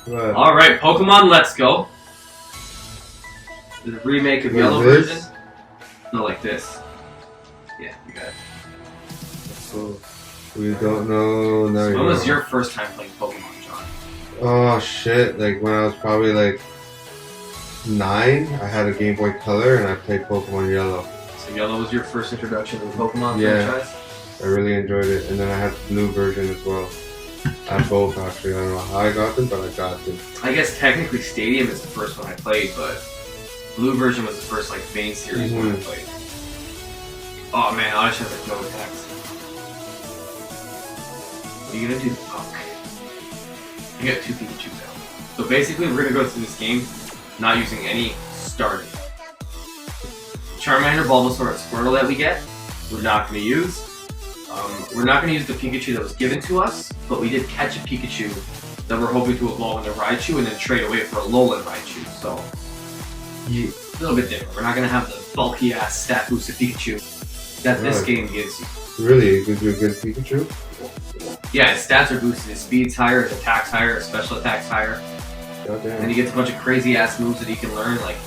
What? Alright, Pokemon Let's Go. The remake of Yellow version. No, like this. Yeah, you got it. So, we don't know. No, So when was your first time playing Pokemon, John? Oh shit! Like when I was probably like 9, I had a Game Boy Color and I played Pokemon Yellow. So Yellow was your first introduction to the Pokemon franchise? I really enjoyed it, and then I had the Blue version as well. I had both actually. I don't know how I got them, but I got them. I guess technically Stadium is the first one I played, but Blue version was the first like main series one I played. Oh man, I should have no attacks. What are you gonna do? Oh, okay. You got 2 Pikachu now. So basically, we're gonna go through this game not using any starting. Charmander, Bulbasaur, and Squirtle that we get, we're not gonna use. We're not going to use the Pikachu that was given to us, but we did catch a Pikachu that we're hoping to evolve into Raichu and then trade away for a Alolan Raichu, so Yeah. a little bit different. We're not going to have the bulky ass stat boosted Pikachu that this game gives you. Really? It gives you a good Pikachu? Yeah, his stats are boosted, his speed's higher, his attack's higher, his special attack's higher, Goddamn. and he gets a bunch of crazy ass moves that he can learn, like,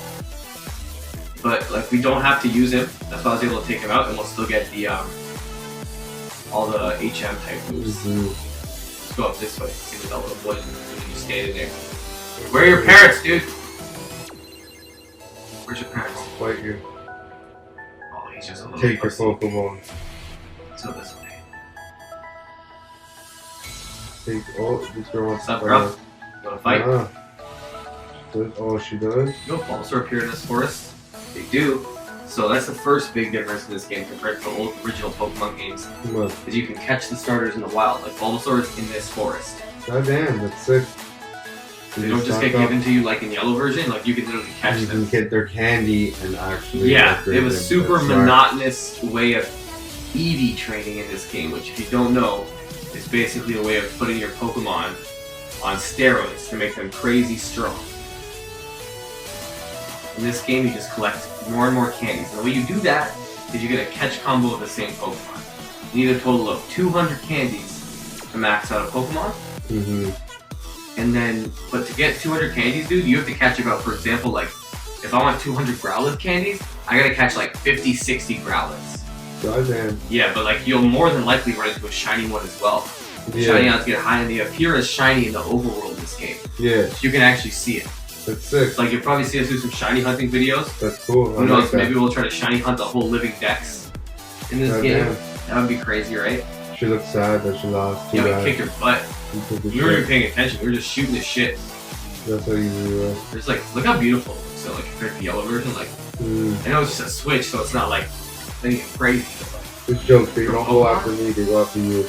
but like we don't have to use him, that's why I was able to take him out, and we'll still get the all the HM type moves. Let's go up this way. See what that little boy is. You standing there. Where are your parents, dude? Where's your parents? Fight you. Oh, he's just a little Take your pussy. Pokemon. Let's go this way. Take. Oh, this girl wants What's up, to bro? You wanna fight? Oh, she does? No, Bulbasaur appeared in this forest. They do. So that's the first big difference in this game compared to the old original Pokemon games. What? Is you can catch the starters in the wild. Like Bulbasaur is in this forest. Goddamn, that's sick. They don't just get given to you like in Yellow version. Like you can literally catch You them. can get their candy and actually. Yeah, upgrade it was them. super That's smart. monotonous way of EV training in this game, which if you don't know, is basically a way of putting your Pokemon on steroids to make them crazy strong. In this game, you just collect more and more candies. And the way you do that is you get a catch combo of the same Pokemon. You need a total of 200 candies to max out a Pokemon. And then, but to get 200 candies, dude, you have to catch about, for example, like, if I want 200 Growlithe candies, I gotta catch like 50, 60 Growlithes. Goddamn. Yeah, but like, you'll more than likely run into a shiny one as well. Yeah. Shiny odds get high, and they appear as shiny in the overworld in this game. Yeah. So you can actually see it. That's sick. Like, you'll probably see us do some shiny hunting videos. That's cool. Who knows, maybe we'll try to shiny hunt the whole living Dex in this game. That would be crazy, right? She looks sad that she lost. Yeah, we kicked her butt. We weren't even paying attention, we were just shooting the shit. That's how you do it. It's like, look how beautiful it looks, so like compared to the Yellow version, like, I know it's just a Switch, so it's not like anything crazy. This joke, they don't go after me, they go after you.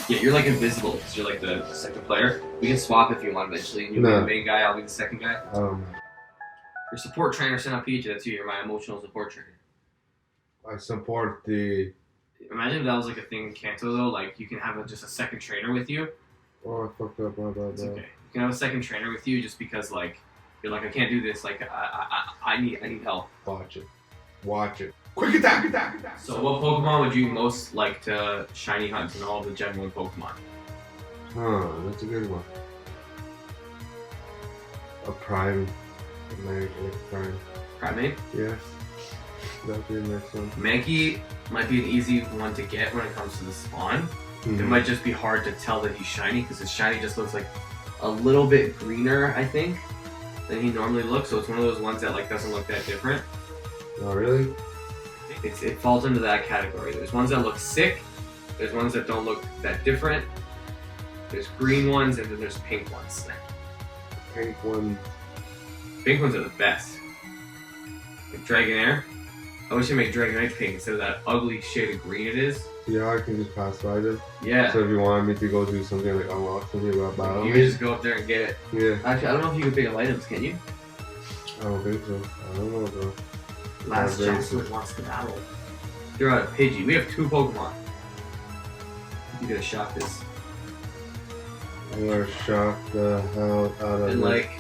Yeah, you're like invisible, because you're like the second player. We can swap if you want eventually, and you'll be the main guy, I'll be the second guy. Your support trainer sent out Peach, that's you, you're my emotional support trainer. I support the... Imagine if that was like a thing in Kanto though, like you can have just a second trainer with you. Oh, I fucked up, my bad. It's okay. You can have a second trainer with you just because like, you're like, I can't do this, like, I need help. Watch it. Watch it. Quick attack, attack, attack! So what Pokemon would you most like to shiny hunt in all the Gen 1 Pokemon? Huh, that's a good one. A Prime. Prime. Primeape? Yes. That'd be a nice one. Mankey might be an easy one to get when it comes to the spawn. It might just be hard to tell that he's shiny because his shiny just looks like a little bit greener, I think, than he normally looks. So it's one of those ones that like doesn't look that different. Oh, really? It falls into that category. There's ones that look sick. There's ones that don't look that different. There's green ones and then there's pink ones. Pink one. Pink ones are the best. Like Dragonair. I wish I made Dragonite pink instead of that ugly shade of green it is. Yeah, I can just pass by them. Yeah. So if you wanted me to go do something like unlock something about battle, You can just go up there and get it. Yeah. Actually, I don't know if you can pick up items, can you? I don't think so. I don't know, bro. Last Jocelyn wants to battle. They're out of Pidgey. We have 2 Pokemon. You gotta shock this. I'm gonna shock the hell out of And like,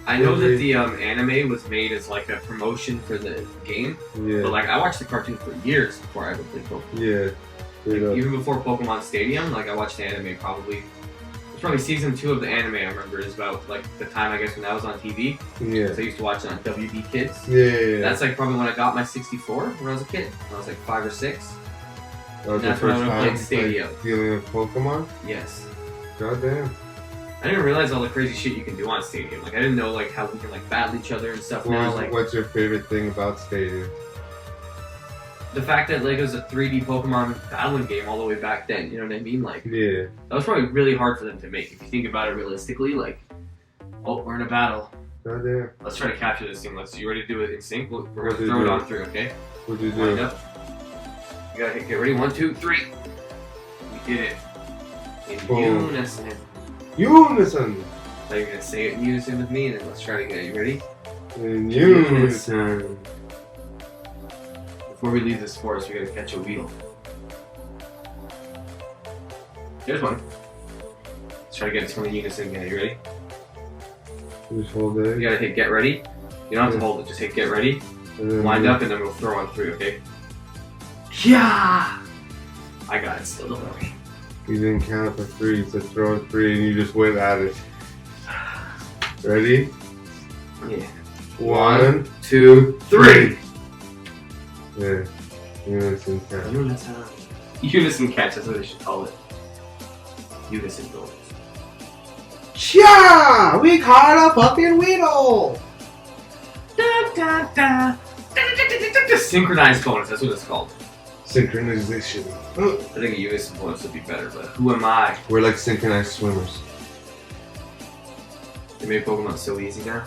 I know that the anime was made as like a promotion for the game, but like I watched the cartoon for years before I ever played Pokemon. Yeah. Like, even before Pokemon Stadium, like I watched the anime probably It's probably season 2 of the anime. I remember is about like the time I guess when that was on TV. Yeah. So I used to watch it on WB Kids. Yeah. That's like probably when I got my 64 when I was a kid. When I was like 5 or 6. That was That's the when first I would time play Stadium. like, dealing with Pokemon? Yes. Goddamn. I didn't realize all the crazy shit you can do on Stadium. Like I didn't know like how we can like battle each other and stuff now. Like What's your favorite thing about Stadium? the fact that like it was a 3D Pokemon battling game all the way back then. You know what I mean? Like Yeah. that was probably really hard for them to make. If you think about it realistically, like, oh, we're in a battle. Goddamn. Let's try to capture this thing. You ready to do it in sync? We're What gonna do you throw it do? on through, okay? What'd you Wind do? up. You gotta get ready. 1, 2, 3. We did it. In Boom. unison. Unison! So you're gonna say it in unison with me, and then let's try to get it. You ready? In unison. Before we leave this forest, we gotta catch a wheel. There's one. Let's try to get this one in unison again. You ready? Just hold it. You gotta hit get ready. You don't have to hold it, just hit get ready. And then Wind up, and then we'll throw on through, okay? Yeah! I got it still, don't worry. You didn't count for 3, you said throw in 3 and you just went at it. Ready? Yeah. 1, 2, 3! Yeah. Unison count. Unison. Unison catch, that's what they should call it. Unison goals. Yeah! We caught a fucking Weedle! Da, da, da. Synchronized bonus, that's what it's called. Synchronization. I think a unison bonus would be better, but who am I? We're like synchronized swimmers. They made Pokemon so easy now.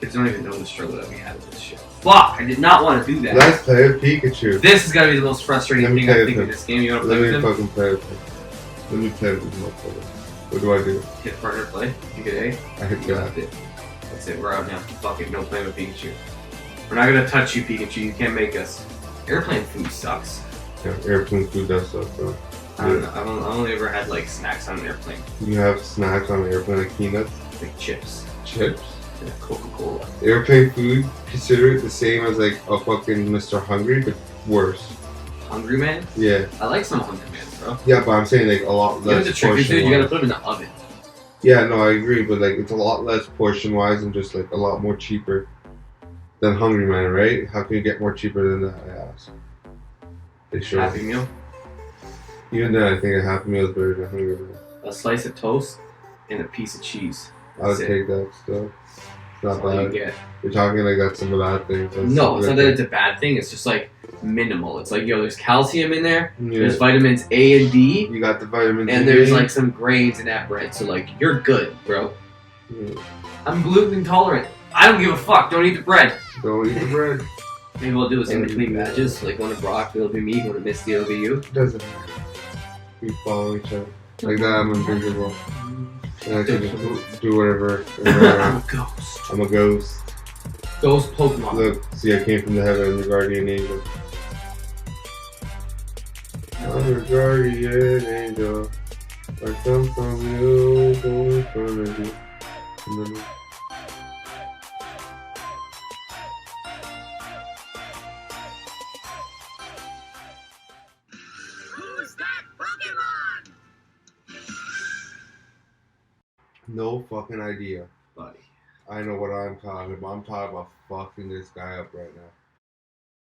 Kids don't even know the struggle that we had with this shit. Fuck! I did not want to do that. Let's play with Pikachu. This has got to be the most frustrating Let me thing play I with think in him. this game. You want to play Let with me him? fucking play with him. Let me play with this motherfucker. What do I do? Hit partner play. You get A. I hit You that. got it. That's it. We're out now. Fuck it. No playing with Pikachu. We're not gonna touch you, Pikachu. You can't make us. Airplane food sucks. Yeah, airplane food does suck, bro. I don't know. I've only ever had like snacks on an airplane, You have snacks on an airplane like peanuts, like chips chips. and Coca-Cola. Airplane food, consider it the same as like a fucking Mr. Hungry, but worse. Hungry Man. Yeah. I like some Hungry Man, bro. Yeah, but I'm saying like a lot You know less the trick is, portion dude. You gotta wise. put them in the oven. Yeah, no, I agree, but like it's a lot less portion wise and just like a lot more cheaper than Hungry Man, right? How can you get more cheaper than that? I ask. They sure. Happy Meal. Even then, I think a Happy Meal is better than Hungry Man. A slice of toast and a piece of cheese. I would That's it. take that still. It's not That's all you bad. get. You're talking like that's some bad things. That's No, it's good not that thing. it's a bad thing. It's just like minimal. It's like, yo, there's calcium in there. Yeah. There's vitamins A and D. You got the vitamin And D. there's like some grains in that bread. So like, you're good, bro. Yeah. I'm gluten intolerant. I don't give a fuck. Don't eat the bread. Don't eat the bread. Maybe we'll do is in between matches. Like one of Brock, it'll be me. One of Misty, it'll be you. Doesn't matter. We follow each other. Like that, I'm invisible. And I can just do whatever. I'm a ghost. I'm a ghost. Ghost Pokemon. Look, see, I came from the heaven, the guardian angel. I'm your guardian angel. I come from you, go in front of you. And then- Who's that Pokemon? No fucking idea. Buddy. I know what I'm talking about. I'm talking about fucking this guy up right now.